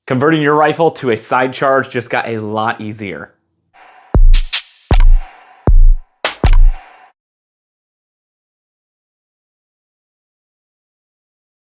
Converting your rifle to a side charge just got a lot easier.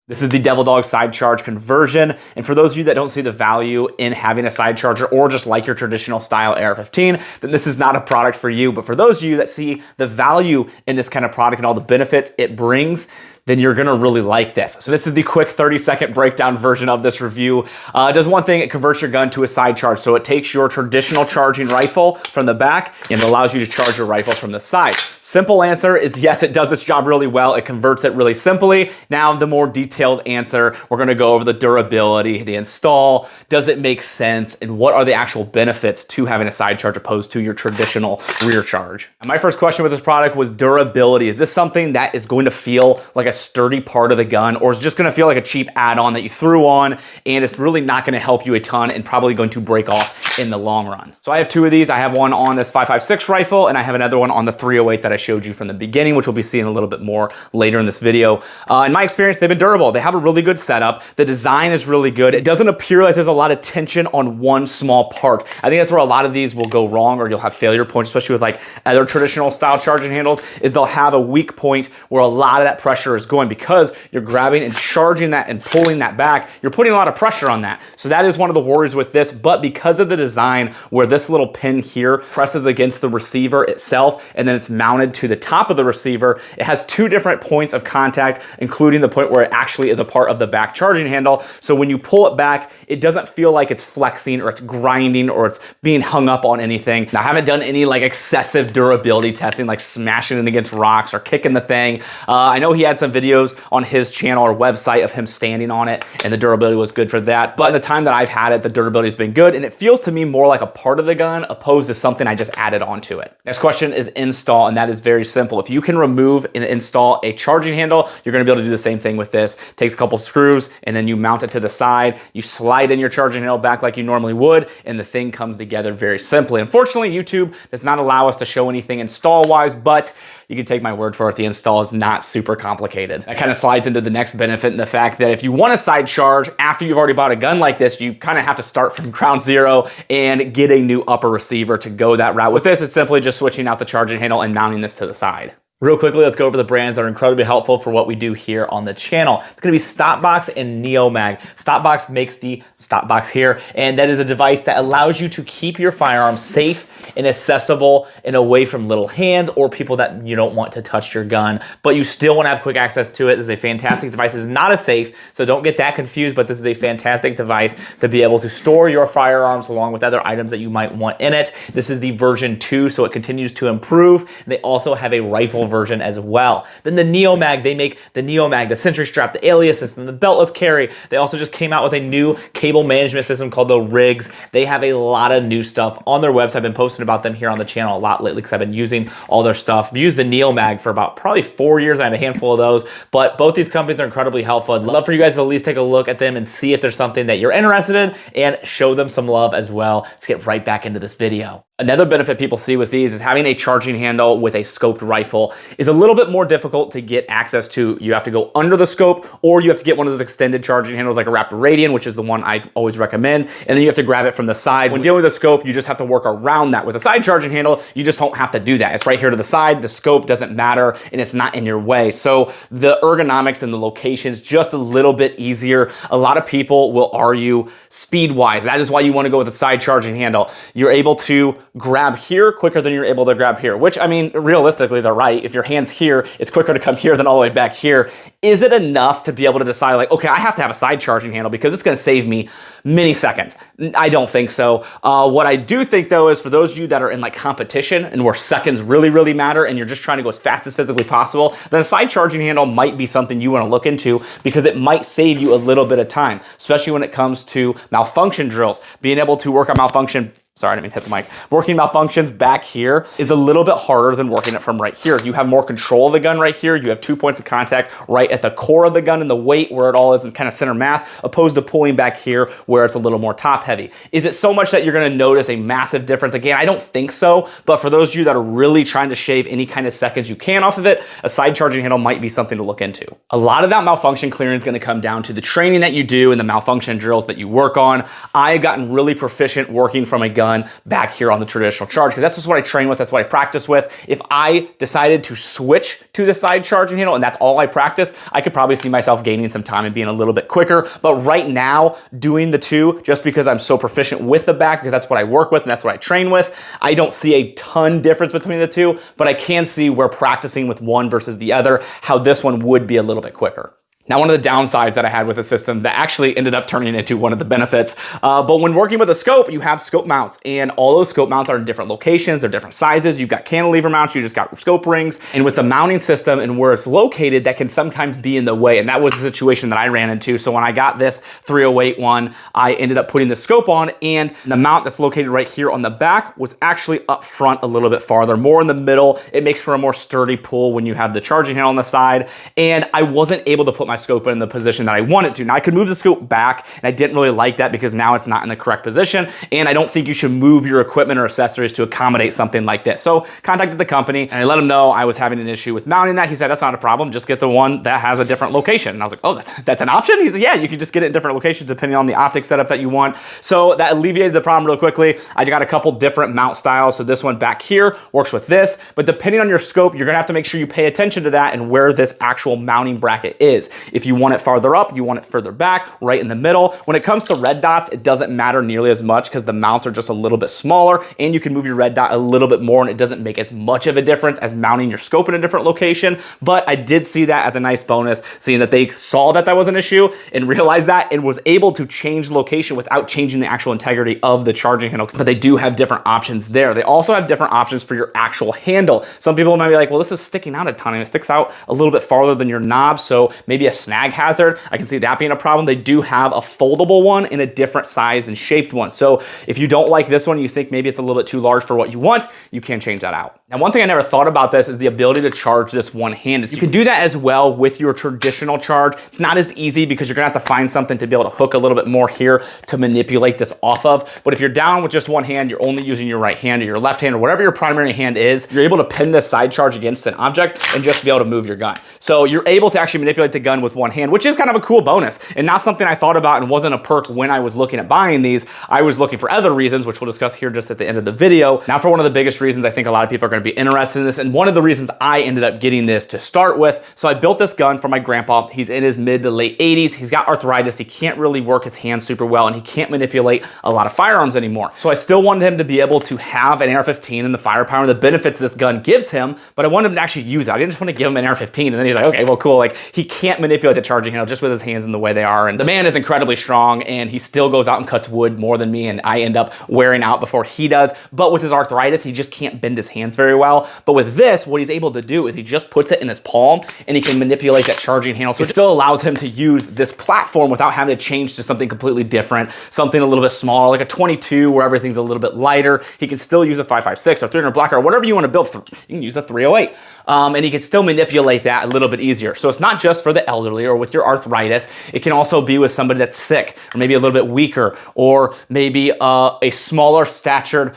This is the Devil Dog side charge conversion. And for those of you that don't see the value in having a side charger or just like your traditional style AR15, then this is not a product for you. But for those of you that see the value in this kind of product and all the benefits it brings, then you're gonna really like this. So this is the quick 30-second breakdown version of this review. It does one thing, it converts your gun to a side charge. So it takes your traditional charging rifle from the back and it allows you to charge your rifle from the side. Simple answer is yes, it does its job really well. It converts it really simply. Now the more detailed answer, we're gonna go over the durability, the install, does it make sense, and what are the actual benefits to having a side charge opposed to your traditional rear charge. And my first question with this product was durability. Is this something that is going to feel like a sturdy part of the gun, or is it just gonna feel like a cheap add-on that you threw on and it's really not gonna help you a ton and probably going to break off in the long run? So I have two of these. I have one on this 5.56 rifle and I have another one on the 308 that I showed you from the beginning, which we'll be seeing a little bit more later in this video. In my experience, they've been durable. They have a really good setup. The design is really good. It doesn't appear like there's a lot of tension on one small part. I think that's where a lot of these will go wrong, or you'll have failure points, especially with like other traditional style charging handles, is they'll have a weak point where a lot of that pressure is going because you're grabbing and charging that and pulling that back. You're putting a lot of pressure on that. So that is one of the worries with this, but because of the design where this little pin here presses against the receiver itself and then it's mounted to the top of the receiver, it has two different points of contact, including the point where it actually is a part of the back charging handle. So when you pull it back, it doesn't feel like it's flexing or it's grinding or it's being hung up on anything. Now, I haven't done any like excessive durability testing, like smashing it against rocks or kicking the thing. I know he had some videos on his channel or website of him standing on it and the durability was good for that. But in the time that I've had it, the durability has been good and it feels to me more like a part of the gun opposed to something I just added onto it. Next question is install, and that is very simple. If you can remove and install a charging handle, you're gonna be able to do the same thing with this. It takes a couple screws and then you mount it to the side, you slide in your charging handle back like you normally would, and the thing comes together very simply. Unfortunately, YouTube does not allow us to show anything install-wise, but you can take my word for it, the install is not super complicated. That kind of slides into the next benefit in the fact that if you want a side charge after you've already bought a gun like this, you kind of have to start from ground zero and get a new upper receiver to go that route. With this, it's simply just switching out the charging handle and mounting this to the side. Real quickly, let's go over the brands that are incredibly helpful for what we do here on the channel. It's gonna be Stopbox and Neomag. Stopbox makes the Stopbox here, and that is a device that allows you to keep your firearms safe and accessible and away from little hands or people that you don't want to touch your gun, but you still wanna have quick access to it. This is a fantastic device. This is not a safe, so don't get that confused, but this is a fantastic device to be able to store your firearms along with other items that you might want in it. This is the version 2, so it continues to improve. They also have a rifle version as well. Then the Neomag, they make the Neomag, the Sentry Strap, the alias system, the beltless carry. They also just came out with a new cable management system called the Rigs. They have a lot of new stuff on their website. I've been posting about them here on the channel a lot lately because I've been using all their stuff. I've used the Neomag for about probably 4 years. I have a handful of those, but both these companies are incredibly helpful. I'd love for you guys to at least take a look at them and see if there's something that you're interested in and show them some love as well. Let's get right back into this video. Another benefit people see with these is having a charging handle with a scoped rifle is a little bit more difficult to get access to. You have to go under the scope, or you have to get one of those extended charging handles like a Raptor Radian, which is the one I always recommend, and then you have to grab it from the side. When dealing with a scope, you just have to work around that. With a side charging handle, you just don't have to do that. It's right here to the side, the scope doesn't matter, and it's not in your way. So the ergonomics and the location's just a little bit easier. A lot of people will argue speed-wise. That is why you want to go with a side charging handle. You're able to grab here quicker than you're able to grab here, which, I mean, realistically, they're right. If your hand's here, it's quicker to come here than all the way back here. Is it enough to be able to decide, like, okay, I have to have a side charging handle because it's going to save me many seconds? I don't think so. What I do think, though, is for those of you that are in like competition and where seconds really, really matter and you're just trying to go as fast as physically possible, then a side charging handle might be something you want to look into because it might save you a little bit of time, especially when it comes to malfunction drills. Being able to work on malfunction sorry, I didn't mean to hit the mic. Working malfunctions back here is a little bit harder than working it from right here. You have more control of the gun right here. You have 2 points of contact right at the core of the gun and the weight where it all is in kind of center mass, opposed to pulling back here where it's a little more top heavy. Is it so much that you're gonna notice a massive difference? Again, I don't think so, but for those of you that are really trying to shave any kind of seconds you can off of it, a side charging handle might be something to look into. A lot of that malfunction clearing is gonna come down to the training that you do and the malfunction drills that you work on. I've gotten really proficient working from a gun back here on the traditional charge, because that's just what I train with, that's what I practice with. If I decided to switch to the side charging handle and that's all I practice, I could probably see myself gaining some time and being a little bit quicker. But right now, doing the two, just because I'm so proficient with the back, because that's what I work with and that's what I train with, I don't see a ton difference between the two, but I can see where practicing with one versus the other, how this one would be a little bit quicker. Now, one of the downsides that I had with the system that actually ended up turning into one of the benefits, but when working with a scope, you have scope mounts, and all those scope mounts are in different locations, they're different sizes. You've got cantilever mounts, you just got scope rings, and with the mounting system and where it's located, that can sometimes be in the way, and that was the situation that I ran into. So when I got this 308 one, I ended up putting the scope on, and the mount that's located right here on the back was actually up front a little bit farther, more in the middle. It makes for a more sturdy pull when you have the charging handle on the side, and I wasn't able to put my scope in the position that I wanted to. Now I could move the scope back, and I didn't really like that because now it's not in the correct position, and I don't think you should move your equipment or accessories to accommodate something like this. So contacted the company and I let them know I was having an issue with mounting that. He said, that's not a problem, just get the one that has a different location. And I was like, oh, that's an option? He said, yeah, you can just get it in different locations depending on the optic setup that you want. So that alleviated the problem real quickly. I got a couple different mount styles. So this one back here works with this, but depending on your scope, you're gonna have to make sure you pay attention to that and where this actual mounting bracket is. If you want it farther up, you want it further back, right in the middle. When it comes to red dots, it doesn't matter nearly as much because the mounts are just a little bit smaller, and you can move your red dot a little bit more, and it doesn't make as much of a difference as mounting your scope in a different location. But I did see that as a nice bonus, seeing that they saw that that was an issue and realized that and was able to change location without changing the actual integrity of the charging handle. But they do have different options there. They also have different options for your actual handle. Some people might be like, well, this is sticking out a ton and it sticks out a little bit farther than your knob, so maybe a snag hazard. I can see that being a problem. They do have a foldable one in a different size and shaped one. So if you don't like this one, you think maybe it's a little bit too large for what you want, you can change that out. Now, one thing I never thought about this is the ability to charge this one-handed. You can do that as well with your traditional charge. It's not as easy because you're gonna have to find something to be able to hook a little bit more here to manipulate this off of. But if you're down with just one hand, you're only using your right hand or your left hand or whatever your primary hand is, you're able to pin this side charge against an object and just be able to move your gun. So you're able to actually manipulate the gun with one hand, which is kind of a cool bonus and not something I thought about and wasn't a perk when I was looking at buying these. I was looking for other reasons, which we'll discuss here just at the end of the video. Now, for one of the biggest reasons I think a lot of people are going to be interested in this, and one of the reasons I ended up getting this to start with. So I built this gun for my grandpa. He's in his mid to late 80s. He's got arthritis. He can't really work his hands super well, and he can't manipulate a lot of firearms anymore. So I still wanted him to be able to have an AR-15 and the firepower and the benefits this gun gives him, but I wanted him to actually use it. I didn't just want to give him an AR-15 and then he's like, okay, well, cool. Like, he can't manipulate the charging handle just with his hands in the way they are. And the man is incredibly strong, and he still goes out and cuts wood more than me, and I end up wearing out before he does. But with his arthritis, he just can't bend his hands very well. But with this, what he's able to do is he just puts it in his palm and he can manipulate that charging handle. So it still allows him to use this platform without having to change to something completely different, something a little bit smaller, like a 22 where everything's a little bit lighter. He can still use a 5.56 or 300 Black or whatever you want to build. You can use a 308. And he can still manipulate that a little bit easier. So it's not just for the elderly or with your arthritis. It can also be with somebody that's sick or maybe a little bit weaker, or maybe a smaller statured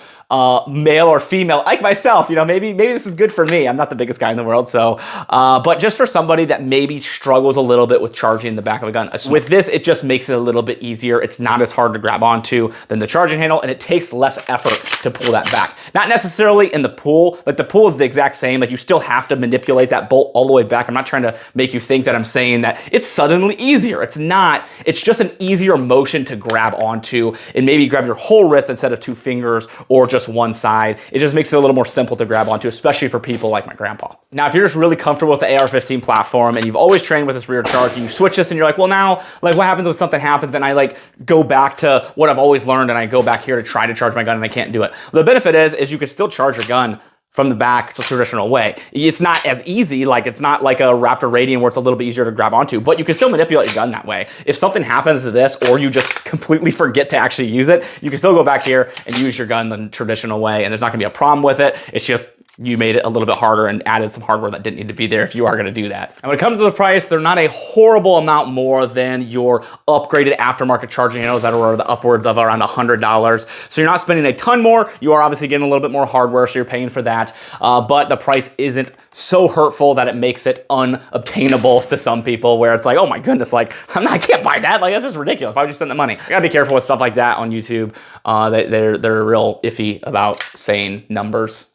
male or female like myself. You know, maybe this is good for me. I'm not the biggest guy in the world, so but just for somebody that maybe struggles a little bit with charging the back of a gun. With this, it just makes it a little bit easier. It's not as hard to grab onto than the charging handle, and it takes less effort to pull that back. Not necessarily in the pull, like the pull is the exact same. Like, you still have to manipulate that bolt all the way back. I'm not trying to make you think that I'm saying that it's suddenly easier. It's not. It's just an easier motion to grab onto, and maybe grab your whole wrist instead of 2 fingers or just one side. It just makes it a little more simple to grab onto, especially for people like my grandpa. Now, if you're just really comfortable with the AR-15 platform and you've always trained with this rear charge, and you switch this and you're like, well, now, like, what happens when something happens and I like go back to what I've always learned and I go back here to try to charge my gun and I can't do it? Well, the benefit is you can still charge your gun from the back the traditional way. It's not as easy, like it's not like a Raptor Radiant where it's a little bit easier to grab onto, but you can still manipulate your gun that way. If something happens to this, or you just completely forget to actually use it, you can still go back here and use your gun the traditional way, and there's not gonna be a problem with it. It's just you made it a little bit harder and added some hardware that didn't need to be there if you are gonna do that. And when it comes to the price, they're not a horrible amount more than your upgraded aftermarket charging handles that are the upwards of around $100. So you're not spending a ton more. You are obviously getting a little bit more hardware, so you're paying for that. But the price isn't so hurtful that it makes it unobtainable to some people, where it's like, oh my goodness, like I can't buy that. Like that's just ridiculous. Why would you spend the money? You gotta be careful with stuff like that on YouTube. They're real iffy about saying numbers,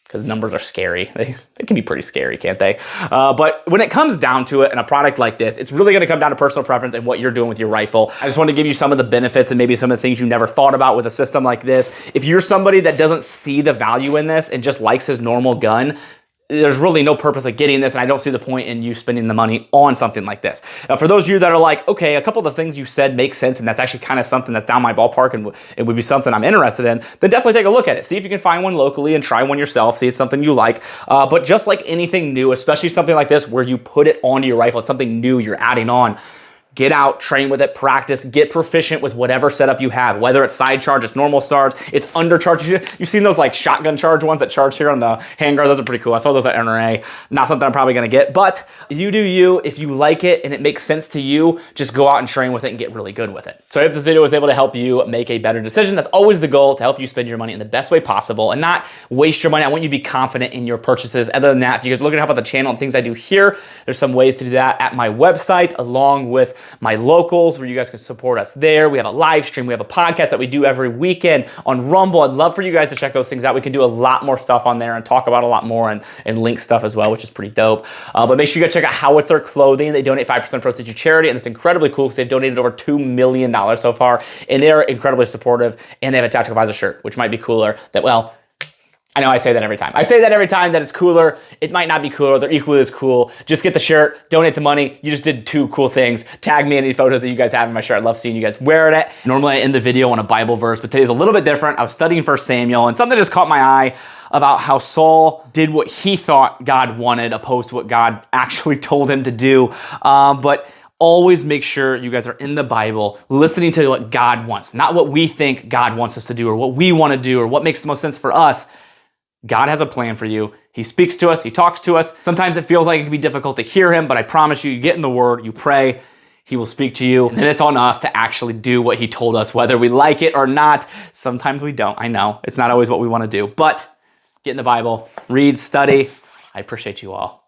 because numbers are scary. They can be pretty scary, can't they? But when it comes down to it, in a product like this, it's really gonna come down to personal preference and what you're doing with your rifle. I just wanted to give you some of the benefits and maybe some of the things you never thought about with a system like this. If you're somebody that doesn't see the value in this and just likes his normal gun, there's really no purpose of getting this, and I don't see the point in you spending the money on something like this. Now, for those of you that are like, okay, a couple of the things you said make sense, and that's actually kind of something that's down my ballpark and it would be something I'm interested in, then definitely take a look at it. See if you can find one locally and try one yourself, see if it's something you like. But just like anything new, especially something like this where you put it onto your rifle, it's something new you're adding on. Get out, train with it, practice, get proficient with whatever setup you have, whether it's side charge, it's normal charge, it's undercharge. You've seen those like shotgun charge ones that charge here on the handguard. Those are pretty cool. I saw those at NRA. Not something I'm probably gonna get, but you do you. If you like it and it makes sense to you, just go out and train with it and get really good with it. So if this video was able to help you make a better decision, that's always the goal, to help you spend your money in the best way possible and not waste your money. I want you to be confident in your purchases. Other than that, if you guys are looking to help out the channel and things I do here, there's some ways to do that at my website, along with my locals, where you guys can support us there. We have a live stream. We have a podcast that we do every weekend on Rumble. I'd love for you guys to check those things out. We can do a lot more stuff on there and talk about a lot more and link stuff as well, which is pretty dope. But make sure you guys check out Howitzer Clothing. They donate 5% proceeds to charity, and it's incredibly cool because they've donated over $2 million so far, and they're incredibly supportive, and they have a tactical visor shirt, which might be cooler. That, well, I know I say that every time. I say that every time that it's cooler. It might not be cooler. They're equally as cool. Just get the shirt, donate the money. You just did two cool things. Tag me in any photos that you guys have in my shirt. I love seeing you guys wearing it. Normally I end the video on a Bible verse, but today's a little bit different. I was studying 1 Samuel, and something just caught my eye about how Saul did what he thought God wanted opposed to what God actually told him to do. But always make sure you guys are in the Bible, listening to what God wants, not what we think God wants us to do or what we want to do or what makes the most sense for us. God has a plan for you. He speaks to us. He talks to us. Sometimes it feels like it can be difficult to hear him, but I promise you, you get in the Word, you pray, he will speak to you, and then it's on us to actually do what he told us, whether we like it or not. Sometimes we don't. I know. It's not always what we want to do, but get in the Bible, read, study. I appreciate you all.